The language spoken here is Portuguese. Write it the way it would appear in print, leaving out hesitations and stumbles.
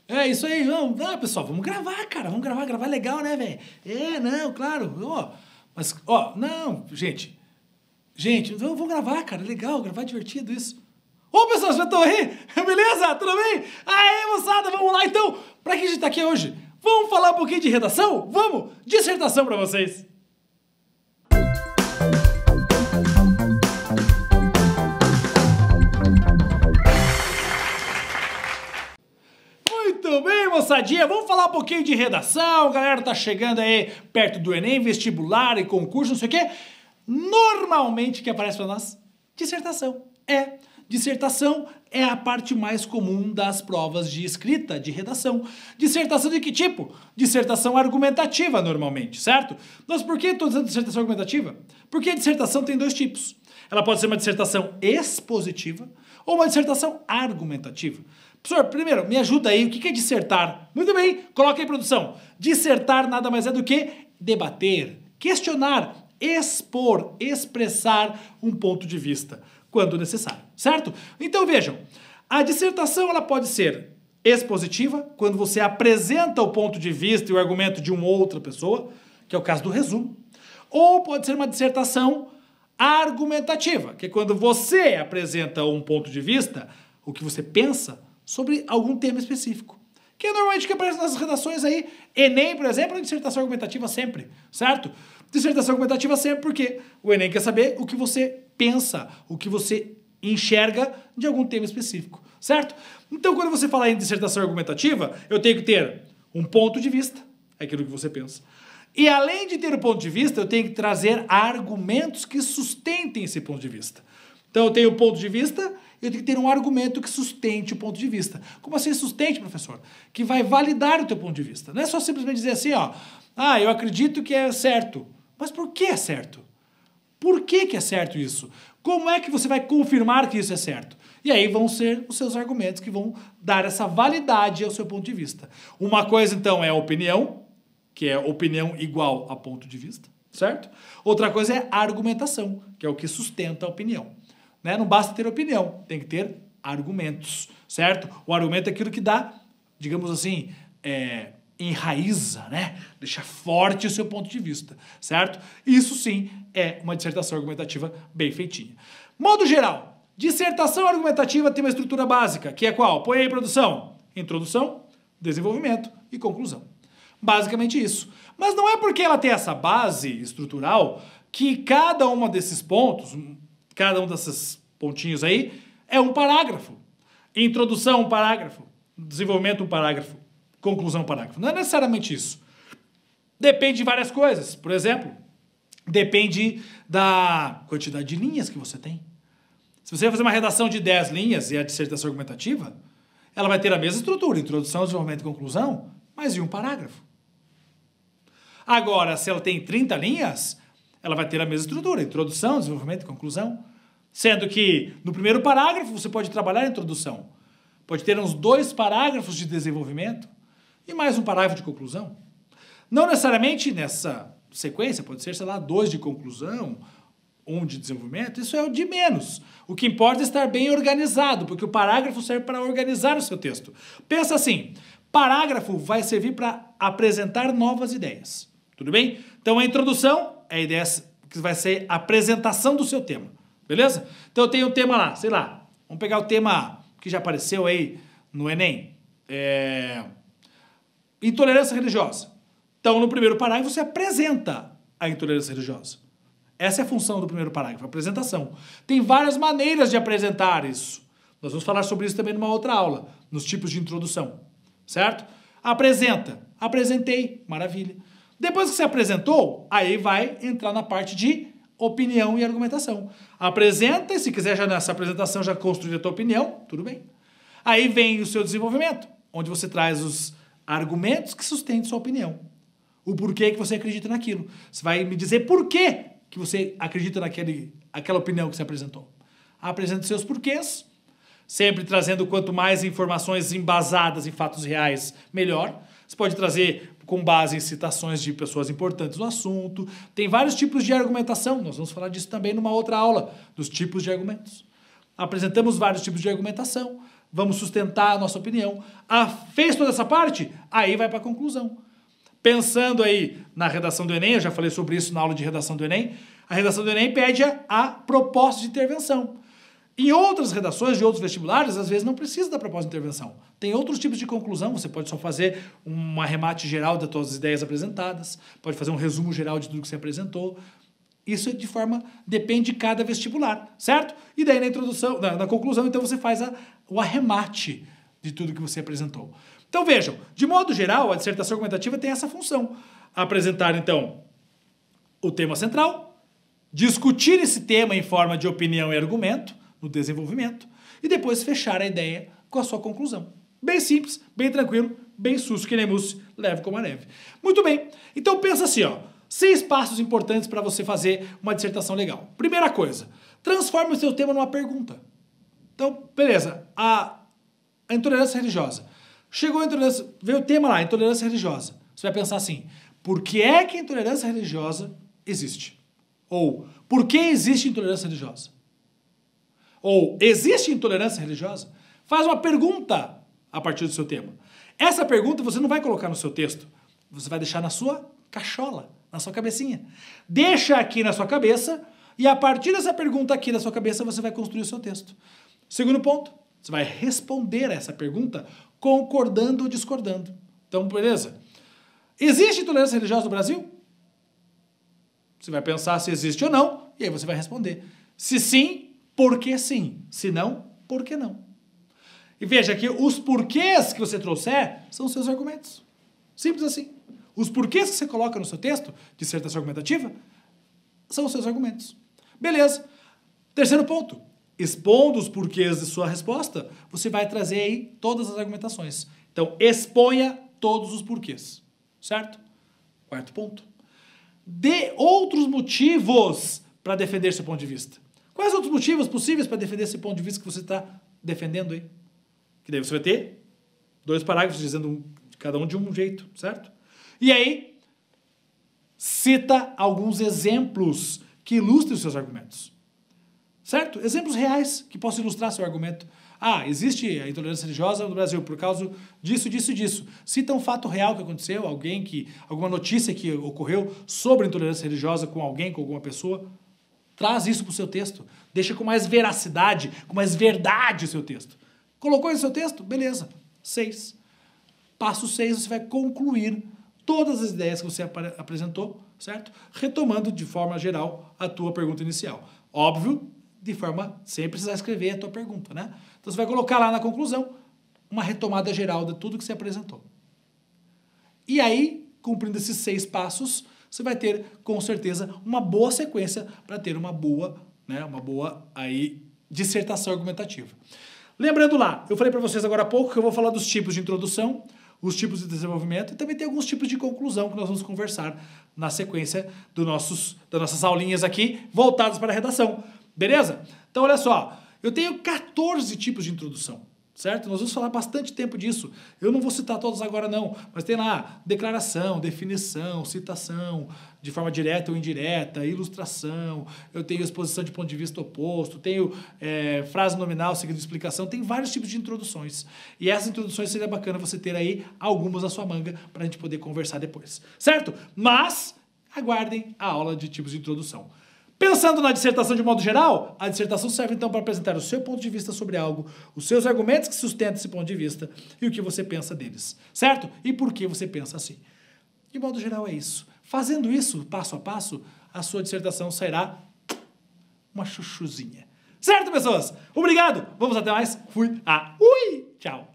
É isso aí, vamos. Ah, pessoal, vamos gravar, cara. Vamos gravar legal, né, velho? É, não, claro. Ó, mas, ó, não, gente. Gente, vamos gravar, cara. Legal, gravar é divertido isso. Ô, pessoal, já estão aí? Beleza? Tudo bem? Aê, moçada, vamos lá então. Pra que a gente tá aqui hoje? Vamos falar um pouquinho de redação? Vamos? Dissertação pra vocês. Muito bem, moçadinha, vamos falar um pouquinho de redação. A galera tá chegando aí perto do Enem, vestibular e concurso, não sei o quê. Normalmente o que aparece pra nós? Dissertação. Dissertação é a parte mais comum das provas de escrita, de redação. Dissertação de que tipo? Dissertação argumentativa, normalmente, certo? Mas por que estou dizendo dissertação argumentativa? Porque a dissertação tem dois tipos. Ela pode ser uma dissertação expositiva ou uma dissertação argumentativa. Professor, primeiro, me ajuda aí, o que é dissertar? Muito bem, coloca aí, produção. Dissertar nada mais é do que debater, questionar, expor, expressar um ponto de vista, quando necessário, certo? Então vejam, a dissertação ela pode ser expositiva, quando você apresenta o ponto de vista e o argumento de uma outra pessoa, que é o caso do resumo, ou pode ser uma dissertação argumentativa, que é quando você apresenta um ponto de vista, o que você pensa sobre algum tema específico. Que é normalmente o que aparece nas redações aí. Enem, por exemplo, é dissertação argumentativa sempre, certo? Dissertação argumentativa sempre porque o Enem quer saber o que você pensa, o que você enxerga de algum tema específico, certo? Então, quando você fala em dissertação argumentativa, eu tenho que ter um ponto de vista, é aquilo que você pensa. E além de ter o ponto de vista, eu tenho que trazer argumentos que sustentem esse ponto de vista. Então, eu tenho um ponto de vista, eu tenho que ter um argumento que sustente o ponto de vista. Como assim sustente, professor? Que vai validar o teu ponto de vista. Não é só simplesmente dizer assim, ó, eu acredito que é certo. Mas por que é certo? Por que é certo isso? Como é que você vai confirmar que isso é certo? E aí vão ser os seus argumentos que vão dar essa validade ao seu ponto de vista. Uma coisa, então, é a opinião, que é opinião igual a ponto de vista, certo? Outra coisa é a argumentação, que é o que sustenta a opinião. Né? Não basta ter opinião, tem que ter argumentos, certo? O argumento é aquilo que dá, digamos assim, enraiza, né? Deixa forte o seu ponto de vista, certo? Isso sim é uma dissertação argumentativa bem feitinha. Modo geral, dissertação argumentativa tem uma estrutura básica, que é qual? Põe aí, produção. Introdução, desenvolvimento e conclusão. Basicamente isso. Mas não é porque ela tem essa base estrutural que cada um desses pontos, cada um desses pontinhos aí, é um parágrafo. Introdução, um parágrafo. Desenvolvimento, um parágrafo. Conclusão, um parágrafo. Não é necessariamente isso. Depende de várias coisas. Por exemplo, depende da quantidade de linhas que você tem. Se você vai fazer uma redação de 10 linhas e a dissertação argumentativa, ela vai ter a mesma estrutura, introdução, desenvolvimento e conclusão, mas em um parágrafo. Agora, se ela tem 30 linhas, ela vai ter a mesma estrutura, introdução, desenvolvimento e conclusão. Sendo que no primeiro parágrafo você pode trabalhar a introdução. Pode ter uns 2 parágrafos de desenvolvimento e mais um parágrafo de conclusão. Não necessariamente nessa sequência, pode ser, sei lá, 2 de conclusão, 1 de desenvolvimento, isso é o de menos. O que importa é estar bem organizado, porque o parágrafo serve para organizar o seu texto. Pensa assim, parágrafo vai servir para apresentar novas ideias. Tudo bem? Então a introdução é a ideia que vai ser a apresentação do seu tema. Beleza? Então eu tenho um tema lá, sei lá, vamos pegar o tema que já apareceu aí no Enem. Intolerância religiosa. Então no primeiro parágrafo você apresenta a intolerância religiosa. Essa é a função do primeiro parágrafo, a apresentação. Tem várias maneiras de apresentar isso. Nós vamos falar sobre isso também numa outra aula, nos tipos de introdução. Certo? Apresenta. Apresentei. Maravilha. Depois que você apresentou, aí vai entrar na parte de opinião e argumentação. Apresenta, e se quiser já nessa apresentação já construir a tua opinião, tudo bem. Aí vem o seu desenvolvimento, onde você traz os argumentos que sustentam sua opinião. O porquê que você acredita naquilo. Você vai me dizer por que você acredita naquela opinião que você apresentou. Apresenta seus porquês, sempre trazendo quanto mais informações embasadas em fatos reais, melhor. Você pode trazer com base em citações de pessoas importantes no assunto. Tem vários tipos de argumentação. Nós vamos falar disso também numa outra aula, dos tipos de argumentos. Apresentamos vários tipos de argumentação. vamos sustentar a nossa opinião. Fez toda essa parte? Aí vai para a conclusão. Pensando aí na redação do Enem, eu já falei sobre isso na aula de redação do Enem, a redação do Enem pede a proposta de intervenção. Em outras redações de outros vestibulares, às vezes não precisa da proposta de intervenção. Tem outros tipos de conclusão, você pode só fazer um arremate geral das suas ideias apresentadas, pode fazer um resumo geral de tudo que você apresentou. Isso é depende de cada vestibular, certo? E daí na introdução, na conclusão, então você faz o arremate de tudo que você apresentou. Então vejam, de modo geral, a dissertação argumentativa tem essa função. Apresentar, então, o tema central, discutir esse tema em forma de opinião e argumento, no desenvolvimento, e depois fechar a ideia com a sua conclusão. Bem simples, bem tranquilo, bem susto que nem mousse, leve como a neve. Muito bem, então pensa assim, 6 passos importantes para você fazer uma dissertação legal. Primeira coisa, transforme o seu tema numa pergunta. Então, beleza, a intolerância religiosa. Chegou a intolerância, veio o tema lá, intolerância religiosa. Você vai pensar assim, por que é que a intolerância religiosa existe? Ou, por que existe intolerância religiosa? Ou, existe intolerância religiosa? Faz uma pergunta a partir do seu tema. Essa pergunta você não vai colocar no seu texto, você vai deixar na sua cachola, na sua cabecinha. Deixa aqui na sua cabeça e a partir dessa pergunta aqui na sua cabeça você vai construir o seu texto. Segundo ponto, você vai responder a essa pergunta concordando ou discordando. Então, beleza? Existe intolerância religiosa no Brasil? Você vai pensar se existe ou não, e aí você vai responder. Se sim, por que sim? Se não, por que não? E veja que os porquês que você trouxer são os seus argumentos. Simples assim. Os porquês que você coloca no seu texto, de dissertação argumentativa, são os seus argumentos. Beleza. Terceiro ponto. Expondo os porquês de sua resposta, você vai trazer aí todas as argumentações. Então, exponha todos os porquês. Certo? Quarto ponto. Dê outros motivos para defender seu ponto de vista. Quais outros motivos possíveis para defender esse ponto de vista que você está defendendo aí? Que daí você vai ter 2 parágrafos dizendo cada um de um jeito, certo? E aí, cita alguns exemplos que ilustrem os seus argumentos. Certo? Exemplos reais que possam ilustrar seu argumento. Existe a intolerância religiosa no Brasil por causa disso, disso e disso. Cita um fato real que aconteceu, alguma notícia que ocorreu sobre intolerância religiosa com alguém, com alguma pessoa. Traz isso para o seu texto. Deixa com mais veracidade, com mais verdade o seu texto. Colocou isso no seu texto? Beleza. 6. Passo 6, você vai concluir todas as ideias que você apresentou, certo? Retomando de forma geral a tua pergunta inicial. Óbvio, de forma sem precisar escrever a tua pergunta, né? Então você vai colocar lá na conclusão uma retomada geral de tudo que você apresentou. E aí, cumprindo esses 6 passos, você vai ter, com certeza, uma boa sequência para ter uma boa dissertação argumentativa. Lembrando lá, eu falei para vocês agora há pouco que eu vou falar dos tipos de introdução, os tipos de desenvolvimento e também tem alguns tipos de conclusão que nós vamos conversar na sequência das nossas aulinhas aqui, voltadas para a redação. Beleza? Então, olha só, eu tenho 14 tipos de introdução. Certo? Nós vamos falar bastante tempo disso. Eu não vou citar todos agora não, mas tem lá declaração, definição, citação, de forma direta ou indireta, ilustração, eu tenho exposição de ponto de vista oposto, tenho frase nominal seguindo explicação, tem vários tipos de introduções. E essas introduções seria bacana você ter aí algumas na sua manga para a gente poder conversar depois. Certo? Mas aguardem a aula de tipos de introdução. Pensando na dissertação de modo geral, a dissertação serve então para apresentar o seu ponto de vista sobre algo, os seus argumentos que sustentam esse ponto de vista e o que você pensa deles, certo? E por que você pensa assim. De modo geral é isso. Fazendo isso, passo a passo, a sua dissertação sairá uma chuchuzinha. Certo, pessoas? Obrigado! Vamos até mais. Fui. Tchau!